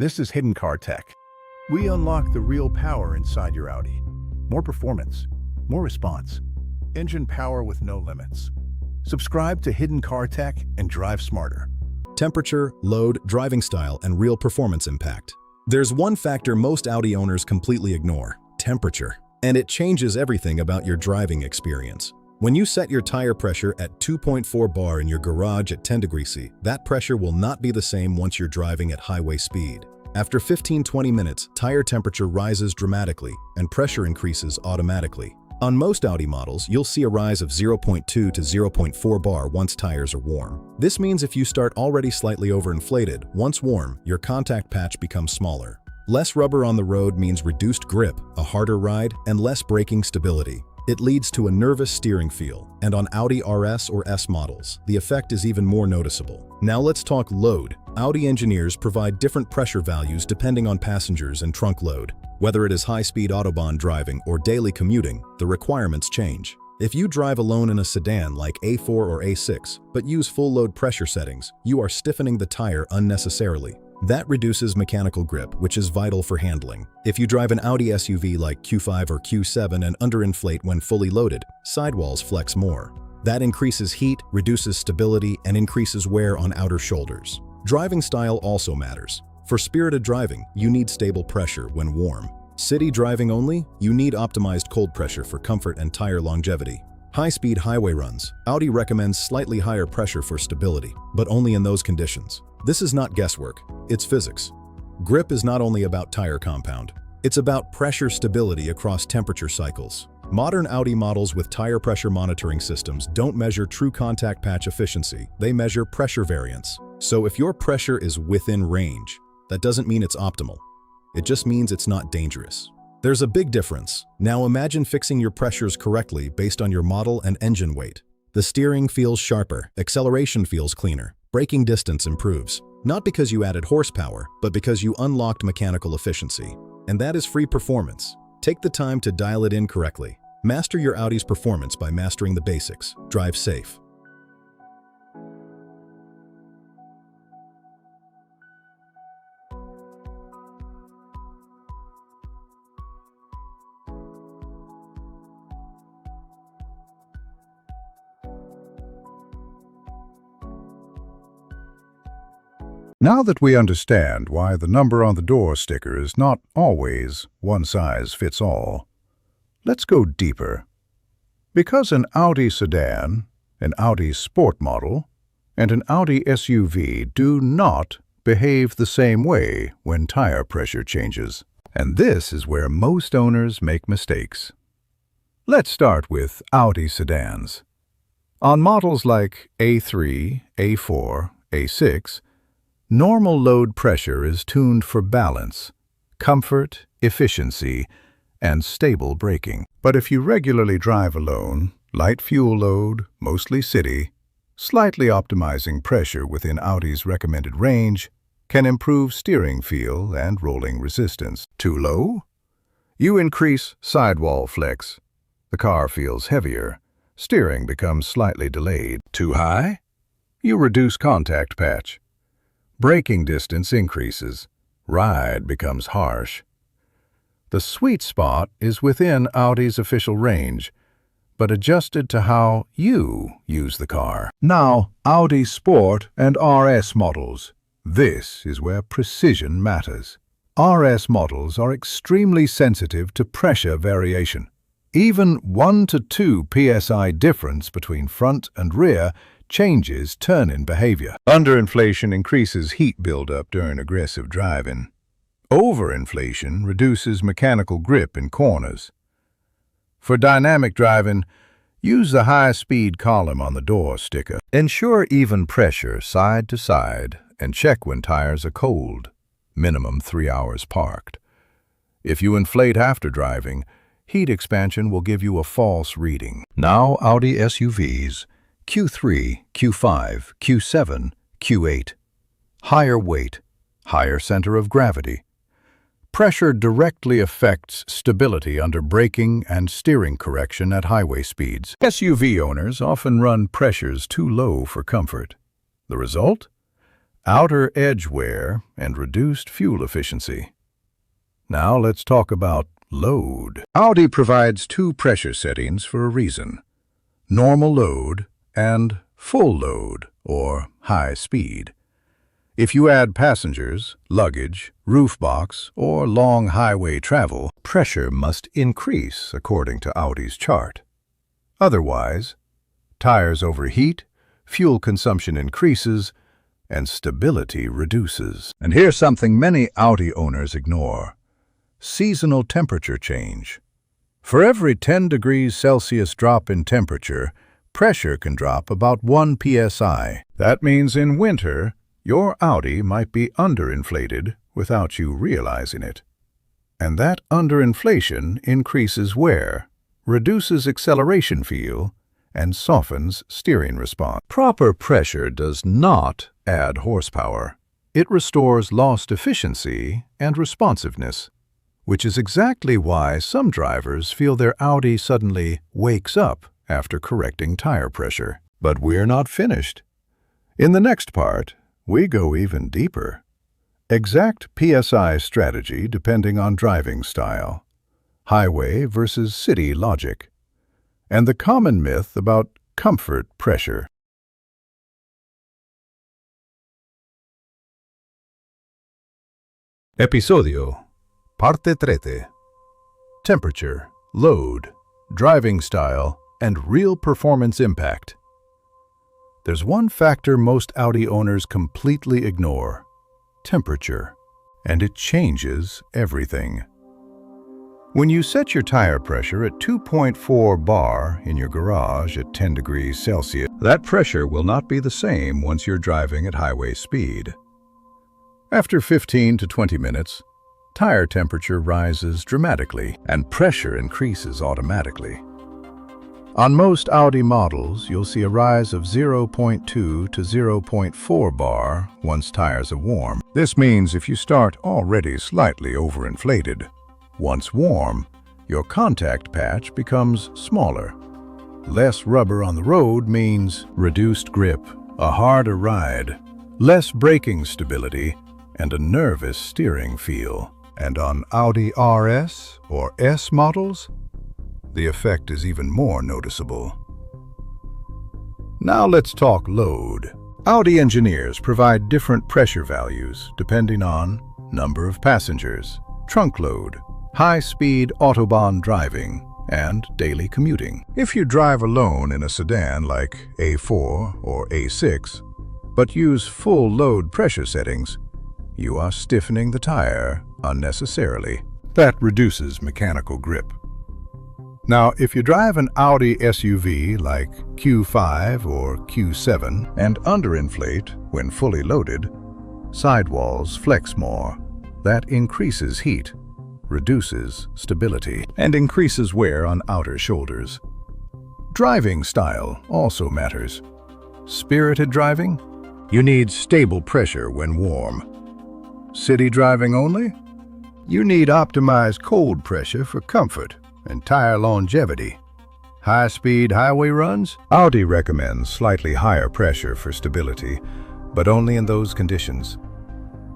This is Hidden Car Tech. We unlock the real power inside your Audi. More performance, more response, engine power with no limits. Subscribe to Hidden Car Tech and drive smarter. Temperature, load, driving style, and real performance impact. There's one factor most Audi owners completely ignore: temperature. And it changes everything about your driving experience. When you set your tire pressure at 2.4 bar in your garage at 10 degrees C, that pressure will not be the same once you're driving at highway speed. After 15-20 minutes, tire temperature rises dramatically and pressure increases automatically. On most Audi models, you'll see a rise of 0.2 to 0.4 bar once tires are warm. This means if you start already slightly overinflated, once warm, your contact patch becomes smaller. Less rubber on the road means reduced grip, a harder ride, and less braking stability. It leads to a nervous steering feel, and on Audi RS or S models, the effect is even more noticeable. Now let's talk load. Audi engineers provide different pressure values depending on passengers and trunk load. Whether it is high-speed Autobahn driving or daily commuting, the requirements change. If you drive alone in a sedan like A4 or A6, but use full load pressure settings, you are stiffening the tire unnecessarily. That reduces mechanical grip, which is vital for handling. If you drive an Audi SUV like Q5 or Q7 and underinflate when fully loaded, sidewalls flex more. That increases heat, reduces stability, and increases wear on outer shoulders. Driving style also matters. For spirited driving, you need stable pressure when warm. City driving only, you need optimized cold pressure for comfort and tire longevity. High-speed highway runs, Audi recommends slightly higher pressure for stability, but only in those conditions. This is not guesswork, it's physics. Grip is not only about tire compound, it's about pressure stability across temperature cycles. Modern Audi models with tire pressure monitoring systems don't measure true contact patch efficiency, they measure pressure variance. So if your pressure is within range, that doesn't mean it's optimal. It just means it's not dangerous. There's a big difference. Now imagine fixing your pressures correctly based on your model and engine weight. The steering feels sharper, acceleration feels cleaner, braking distance improves. Not because you added horsepower, but because you unlocked mechanical efficiency. And that is free performance. Take the time to dial it in correctly. Master your Audi's performance by mastering the basics. Drive safe. Now that we understand why the number on the door sticker is not always one size fits all, let's go deeper. Because an Audi Sedan, an Audi Sport model, and an Audi SUV do not behave the same way when tire pressure changes. And this is where most owners make mistakes. Let's start with Audi sedans. On models like A3, A4, A6, normal load pressure is tuned for balance, comfort, efficiency, and stable braking. But if you regularly drive alone, light fuel load, mostly city, slightly optimizing pressure within Audi's recommended range can improve steering feel and rolling resistance. Too low? You increase sidewall flex. The car feels heavier. Steering becomes slightly delayed. Too high? You reduce contact patch. Braking distance increases. Ride becomes harsh. The sweet spot is within Audi's official range, but adjusted to how you use the car. Now, Audi Sport and RS models. This is where precision matters. RS models are extremely sensitive to pressure variation. Even 1 to 2 psi difference between front and rear changes turn-in behavior. Underinflation increases heat buildup during aggressive driving. Overinflation reduces mechanical grip in corners. For dynamic driving, use the high-speed column on the door sticker. Ensure even pressure side to side and check when tires are cold, minimum 3 hours parked. If you inflate after driving, heat expansion will give you a false reading. Now Audi SUVs. Q3, Q5, Q7, Q8. Higher weight, higher center of gravity. Pressure directly affects stability under braking and steering correction at highway speeds. SUV owners often run pressures too low for comfort. The result? outer edge wear, and reduced fuel efficiency. Now let's talk about load. Audi provides two pressure settings for a reason: normal load and full load, or high speed. If you add passengers, luggage, roof box, or long highway travel, pressure must increase according to Audi's chart. Otherwise, tires overheat, fuel consumption increases, and stability reduces. And here's something many Audi owners ignore: seasonal temperature change. For every 10 degrees Celsius drop in temperature, pressure can drop about 1 psi. That means in winter, your Audi might be underinflated without you realizing it. And that underinflation increases wear, reduces acceleration feel, and softens steering response. Proper pressure does not add horsepower. It restores lost efficiency and responsiveness, which is exactly why some drivers feel their Audi suddenly wakes up after correcting tire pressure. But we're not finished. In the next part, we go even deeper. Exact PSI strategy depending on driving style, highway versus city logic, and the common myth about comfort pressure. Episodio Parte 13. Temperature, load, driving style, and real performance impact. There's one factor most Audi owners completely ignore: temperature, and it changes everything. When you set your tire pressure at 2.4 bar in your garage at 10 degrees Celsius, that pressure will not be the same once you're driving at highway speed. After 15 to 20 minutes, tire temperature rises dramatically and pressure increases automatically. On most Audi models, you'll see a rise of 0.2 to 0.4 bar once tires are warm. This means if you start already slightly overinflated, once warm, your contact patch becomes smaller. Less rubber on the road means reduced grip, a harder ride, less braking stability, and a nervous steering feel. And on Audi RS or S models, the effect is even more noticeable. Now let's talk load. Audi engineers provide different pressure values depending on number of passengers, trunk load, high-speed Autobahn driving, and daily commuting. If you drive alone in a sedan like A4 or A6, but use full load pressure settings, you are stiffening the tire unnecessarily. That reduces mechanical grip. Now, if you drive an Audi SUV like Q5 or Q7 and underinflate when fully loaded, sidewalls flex more. That increases heat, reduces stability, and increases wear on outer shoulders. Driving style also matters. Spirited driving? You need stable pressure when warm. City driving only? You need optimized cold pressure for comfort and tire longevity. High-speed highway runs? Audi recommends slightly higher pressure for stability, but only in those conditions.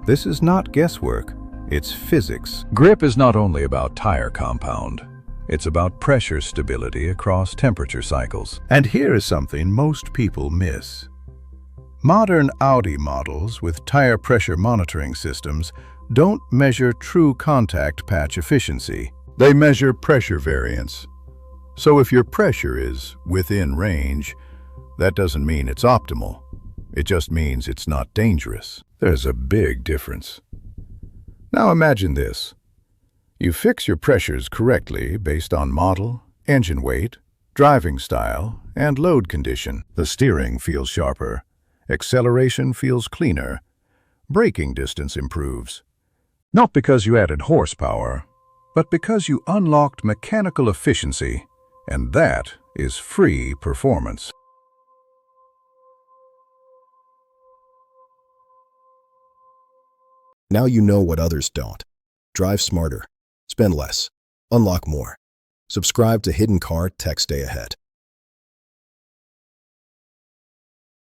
This is not guesswork, it's physics. Grip is not only about tire compound, it's about pressure stability across temperature cycles. And here is something most people miss. Modern Audi models with tire pressure monitoring systems don't measure true contact patch efficiency. They measure pressure variance. So if your pressure is within range, that doesn't mean it's optimal. It just means it's not dangerous. There's a big difference. Now imagine this. You fix your pressures correctly based on model, engine weight, driving style, and load condition. The steering feels sharper. Acceleration feels cleaner. Braking distance improves. Not because you added horsepower, but because you unlocked mechanical efficiency, and that is free performance. Now you know what others don't. Drive smarter, spend less, unlock more. Subscribe to Hidden Car Tech Stay Ahead.